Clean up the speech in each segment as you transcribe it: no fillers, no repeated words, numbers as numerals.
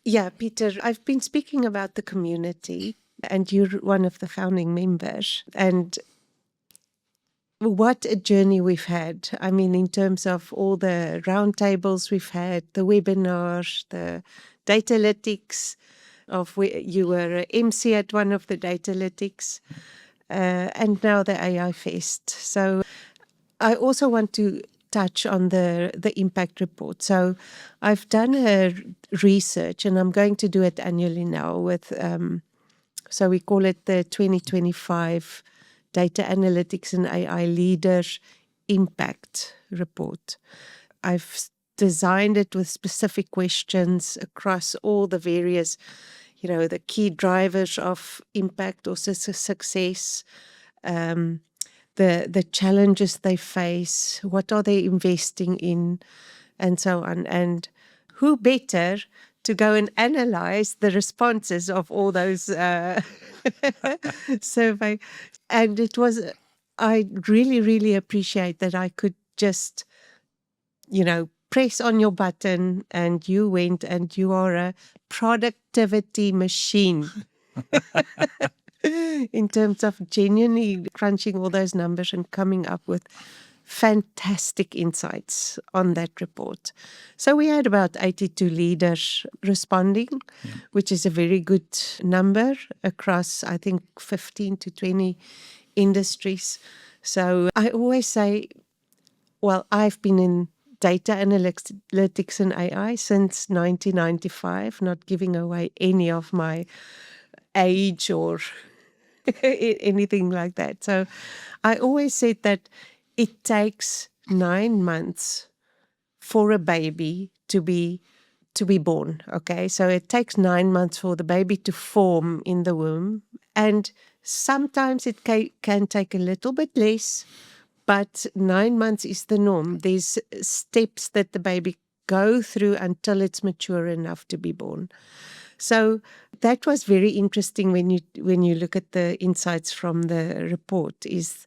Yeah, Peter, I've been speaking about the community, and you're one of the founding members. And what a journey we've had. I mean, in terms of all the roundtables we've had, the webinars, the datalytics you were a MC at one of the datalytics, and now the AI Fest. So I also want to touch on the impact report. So I've done a research, and I'm going to do it annually now with, so we call it the 2025 Data Analytics and AI Leaders Impact Report. I've designed it with specific questions across all the various, the key drivers of impact or success, the challenges they face, what are they investing in, and so on. And who better to go and analyze the responses of all those survey. And I really, really appreciate that I could just, press on your button and you went, and you are a productivity machine. In terms of genuinely crunching all those numbers and coming up with fantastic insights on that report. So we had about 82 leaders responding, which is a very good number across, I think, 15 to 20 industries. So I always say, well, I've been in data analytics and AI since 1995, not giving away any of my age or anything like that. So I always said that it takes 9 months for a baby to be born. Okay, so it takes 9 months for the baby to form in the womb, and sometimes it can take a little bit less, but 9 months is the norm. There's steps that the baby go through until it's mature enough to be born. So that was very interesting when you look at the insights from the report, is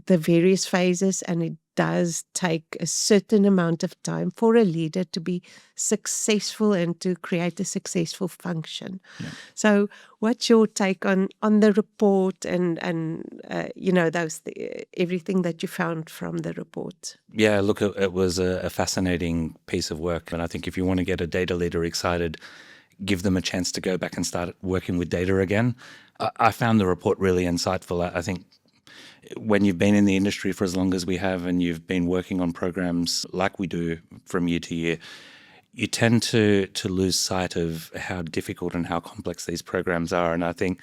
the various phases, and it does take a certain amount of time for a leader to be successful and to create a successful function. Yeah. So what's your take on the report and everything that you found from the report? Yeah, look, it was a fascinating piece of work. And I think if you want to get a data leader excited, give them a chance to go back and start working with data again. I found the report really insightful. I think when you've been in the industry for as long as we have, and you've been working on programs like we do from year to year, you tend to lose sight of how difficult and how complex these programs are. And I think,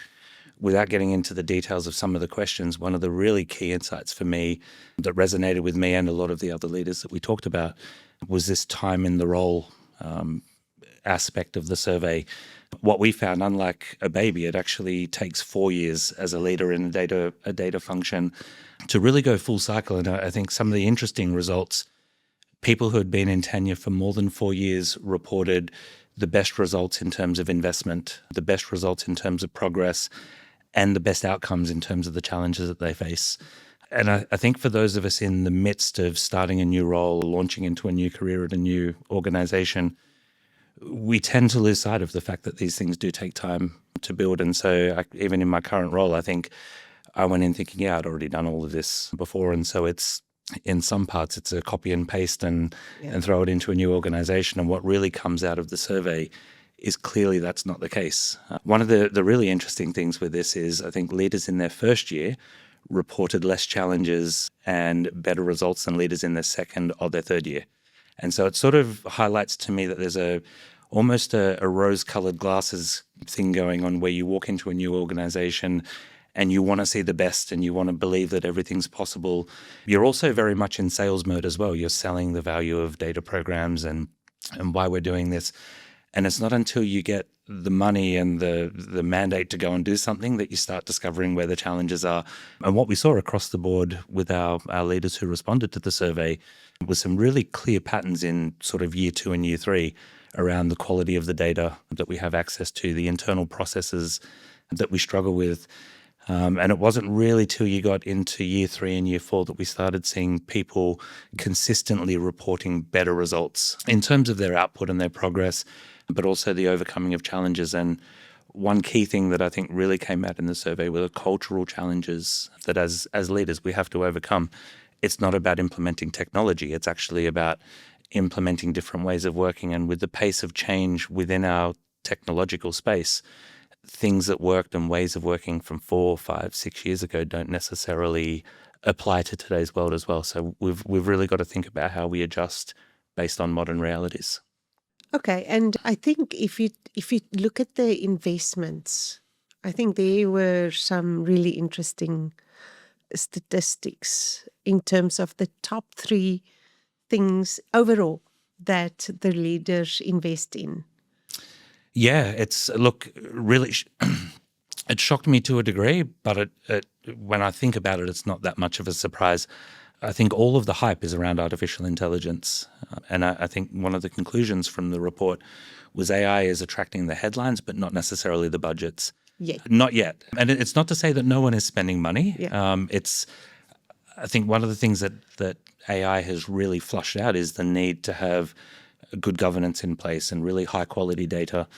without getting into the details of some of the questions, one of the really key insights for me that resonated with me and a lot of the other leaders that we talked about was this time in the role aspect of the survey. What we found, unlike a baby, it actually takes 4 years as a leader in a data function to really go full cycle. And I think some of the interesting results, people who had been in tenure for more than 4 years reported the best results in terms of investment, the best results in terms of progress, and the best outcomes in terms of the challenges that they face. And I think for those of us in the midst of starting a new role, launching into a new career at a new organization, we tend to lose sight of the fact that these things do take time to build. And so even in my current role, I think I went in thinking, I'd already done all of this before. And so it's, in some parts, it's a copy and paste and throw it into a new organization. And what really comes out of the survey is clearly that's not the case. One of the really interesting things with this is I think leaders in their first year reported less challenges and better results than leaders in their second or their third year. And so it sort of highlights to me that there's almost a rose-colored glasses thing going on, where you walk into a new organization and you want to see the best and you want to believe that everything's possible. You're also very much in sales mode as well. You're selling the value of data programs and why we're doing this. And it's not until you get the money and the mandate to go and do something that you start discovering where the challenges are. And what we saw across the board with our leaders who responded to the survey was some really clear patterns in sort of year 2 and year 3 around the quality of the data that we have access to, the internal processes that we struggle with. And it wasn't really till you got into year 3 and year 4 that we started seeing people consistently reporting better results in terms of their output and their progress. but also the overcoming of challenges. And one key thing that I think really came out in the survey were the cultural challenges that as leaders we have to overcome. It's not about implementing technology. It's actually about implementing different ways of working. And with the pace of change within our technological space, things that worked and ways of working from 4, 5, 6 years ago don't necessarily apply to today's world as well. So we've really got to think about how we adjust based on modern realities. Okay, and I think if you look at the investments, I think there were some really interesting statistics in terms of the top 3 things overall that the leaders invest in. Yeah, it's really it shocked me to a degree, but when I think about it, it's not that much of a surprise. I think all of the hype is around artificial intelligence. And I think one of the conclusions from the report was AI is attracting the headlines, but not necessarily the budgets. Not yet. And it's not to say that no one is spending money. Yeah. I think one of the things that AI has really flushed out is the need to have good governance in place and really high quality data.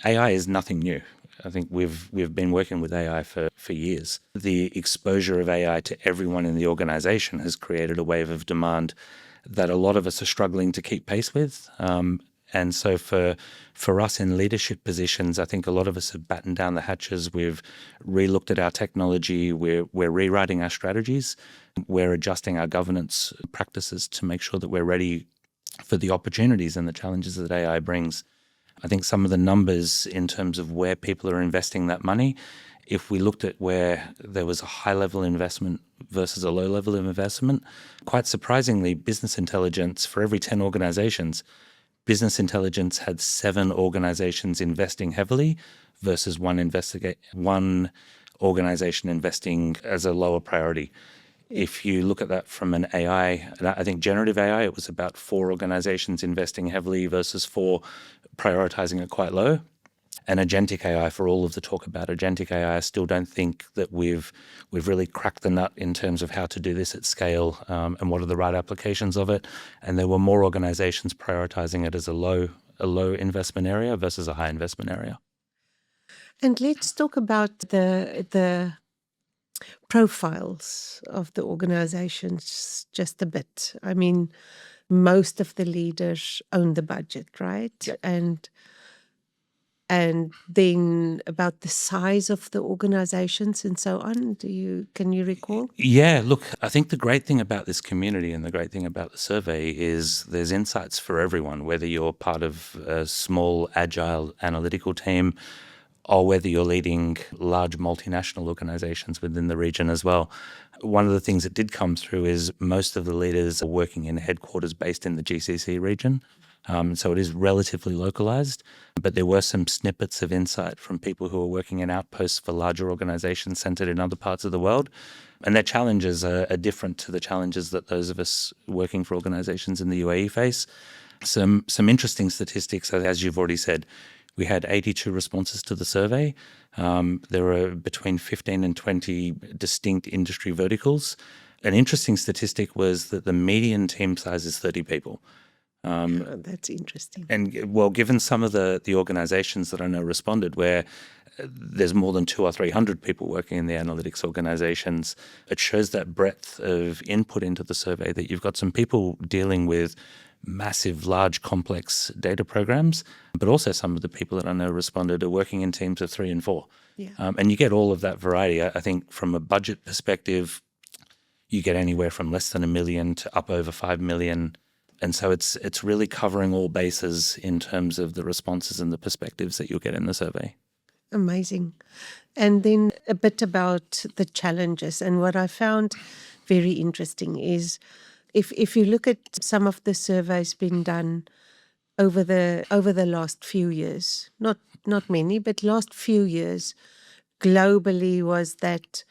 AI is nothing new. I think we've been working with AI for years. The exposure of AI to everyone in the organization has created a wave of demand that a lot of us are struggling to keep pace with. And so for us in leadership positions, I think a lot of us have battened down the hatches. We've re-looked at our technology. We're rewriting our strategies. We're adjusting our governance practices to make sure that we're ready for the opportunities and the challenges that AI brings. I think some of the numbers in terms of where people are investing that money, if we looked at where there was a high level investment versus a low level of investment, quite surprisingly, business intelligence, for every 10 organizations, business intelligence had 7 organizations investing heavily versus one organization investing as a lower priority. If you look at that from an AI, I think generative AI, it was about 4 organizations investing heavily versus 4 prioritizing it quite low. And agentic AI, for all of the talk about agentic AI, I still don't think that we've really cracked the nut in terms of how to do this at scale and what are the right applications of it. And there were more organizations prioritizing it as a low investment area versus a high investment area. And let's talk about the profiles of the organizations just a bit. I mean, most of the leaders own the budget, right? Yep. And then about the size of the organizations and so on. Can you recall? Yeah, look, I think the great thing about this community and the great thing about the survey is there's insights for everyone, whether you're part of a small, agile analytical team or whether you're leading large multinational organizations within the region as well. One of the things that did come through is most of the leaders are working in headquarters based in the GCC region. So it is relatively localized, but there were some snippets of insight from people who are working in outposts for larger organizations centered in other parts of the world. And their challenges are different to the challenges that those of us working for organizations in the UAE face. Some interesting statistics, as you've already said, we had 82 responses to the survey. There were between 15 and 20 distinct industry verticals. An interesting statistic was that the median team size is 30 people. That's interesting. And well, given some of the organizations that I know responded, where there's more than 200 or 300 people working in the analytics organizations, it shows that breadth of input into the survey, that you've got some people dealing with massive, large, complex data programs, but also some of the people that I know responded are working in teams of 3 and 4. Yeah. And you get all of that variety. I think from a budget perspective, you get anywhere from less than $1 million to up over $5 million. And so it's really covering all bases in terms of the responses and the perspectives that you'll get in the survey. Amazing. And then a bit about the challenges. And what I found very interesting is if you look at some of the surveys being done over the last few years, not many, but last few years, globally, was that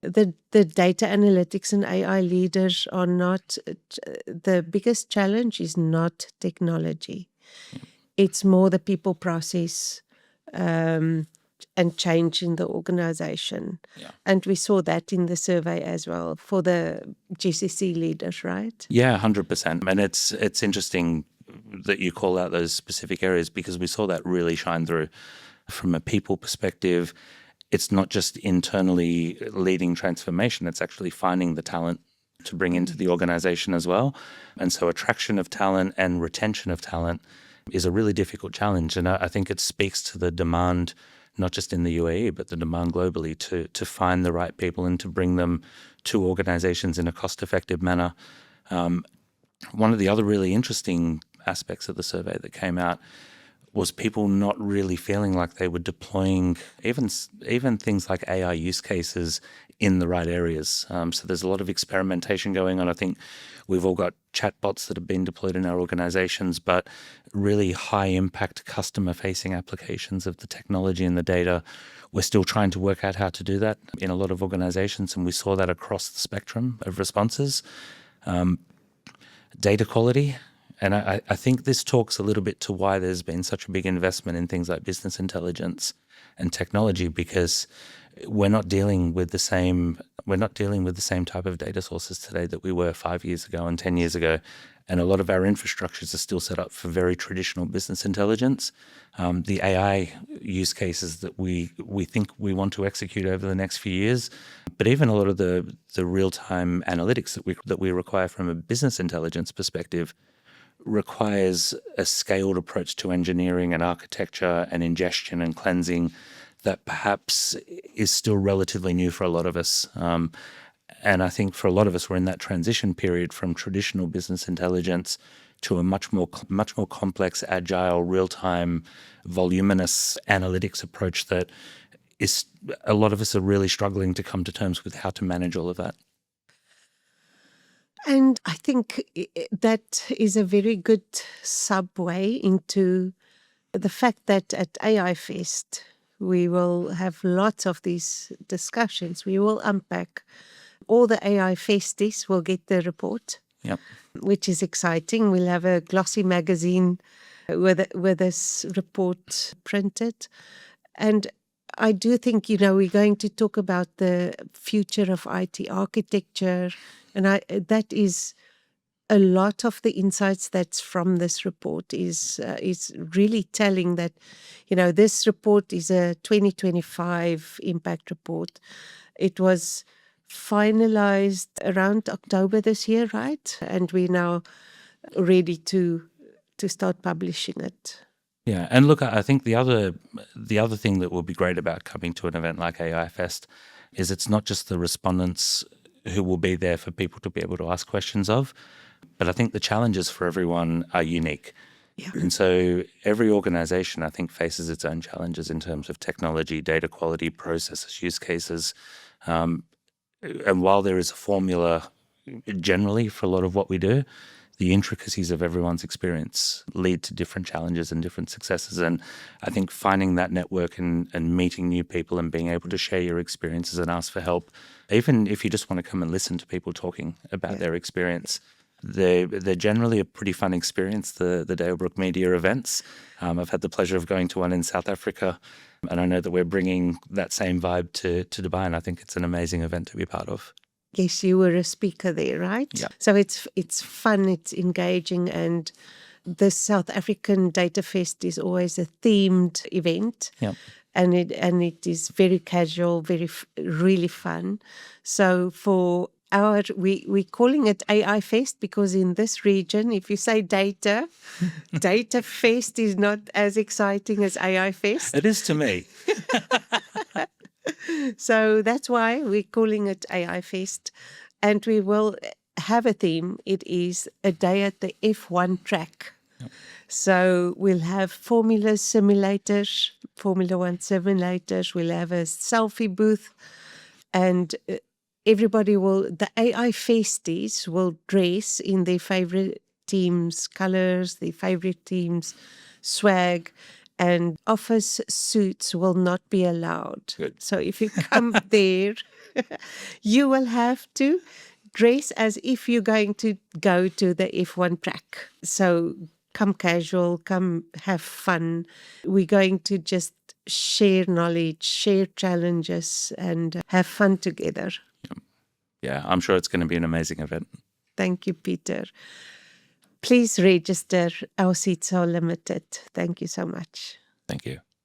the data analytics and AI leaders are not, the biggest challenge is not technology. It's more the people process and change in the organization. Yeah. And we saw that in the survey as well for the GCC leaders, right? Yeah, 100%. And it's interesting. that you call out those specific areas, because we saw that really shine through. From a people perspective, it's not just internally leading transformation, it's actually finding the talent to bring into the organization as well. And so attraction of talent and retention of talent is a really difficult challenge. And I think it speaks to the demand, not just in the UAE, but the demand globally to find the right people and to bring them to organizations in a cost-effective manner. One of the other really interesting aspects of the survey that came out was people not really feeling like they were deploying even things like AI use cases in the right areas. So there's a lot of experimentation going on. I think we've all got chatbots that have been deployed in our organizations, but really high impact customer facing applications of the technology and the data, we're still trying to work out how to do that in a lot of organizations. And we saw that across the spectrum of responses. Data quality. And I think this talks a little bit to why there's been such a big investment in things like business intelligence and technology, because we're not dealing with the same type of data sources today that we were 5 years ago and 10 years ago. And a lot of our infrastructures are still set up for very traditional business intelligence. The AI use cases that we think we want to execute over the next few years, but even a lot of the real-time analytics that we require from a business intelligence perspective requires a scaled approach to engineering and architecture and ingestion and cleansing that perhaps is still relatively new for a lot of us. And I think for a lot of us, we're in that transition period from traditional business intelligence to a much more complex, agile, real-time, voluminous analytics approach that is a lot of us are really struggling to come to terms with how to manage all of that. And I think that is a very good subway into the fact that at AI Fest, we will have lots of these discussions. We will unpack. All the AI Festies will get the report, Yep. which is exciting. We'll have a glossy magazine with this report printed. And I do think, we're going to talk about the future of IT architecture. And that is a lot of the insights that's from this report is really telling that, this report is a 2025 impact report. It was finalized around October this year, right? And we're now ready to start publishing it. Yeah, and look, I think the other thing that will be great about coming to an event like AI Fest is it's not just the respondents who will be there for people to be able to ask questions of, but I think the challenges for everyone are unique. Yeah. And so every organization, I think, faces its own challenges in terms of technology, data quality, processes, use cases. And while there is a formula generally for a lot of what we do, the intricacies of everyone's experience lead to different challenges and different successes. And I think finding that network and meeting new people and being able to share your experiences and ask for help, even if you just want to come and listen to people talking about their experience, they're generally a pretty fun experience, the Dalebrook Media events. I've had the pleasure of going to one in South Africa, and I know that we're bringing that same vibe to Dubai, and I think it's an amazing event to be part of. Yes, you were a speaker there, right? Yeah. So it's fun, it's engaging, and the South African Data Fest is always a themed event. Yeah. And it is very casual, really fun. So for we're calling it AI Fest because in this region, if you say data Fest is not as exciting as AI Fest. It is to me. So that's why we're calling it AI Fest. And we will have a theme. It is a day at the F1 track. Yep. So we'll have Formula simulators, Formula One simulators. We'll have a selfie booth. And the AI Festies will dress in their favorite team's colors, their favorite team's swag. And office suits will not be allowed. Good. So if you come there, you will have to dress as if you're going to go to the F1 track. So come casual, come have fun. We're going to just share knowledge, share challenges, and have fun together. Yeah, I'm sure it's going to be an amazing event. Thank you, Peter. Please register. Our seats are limited. Thank you so much. Thank you.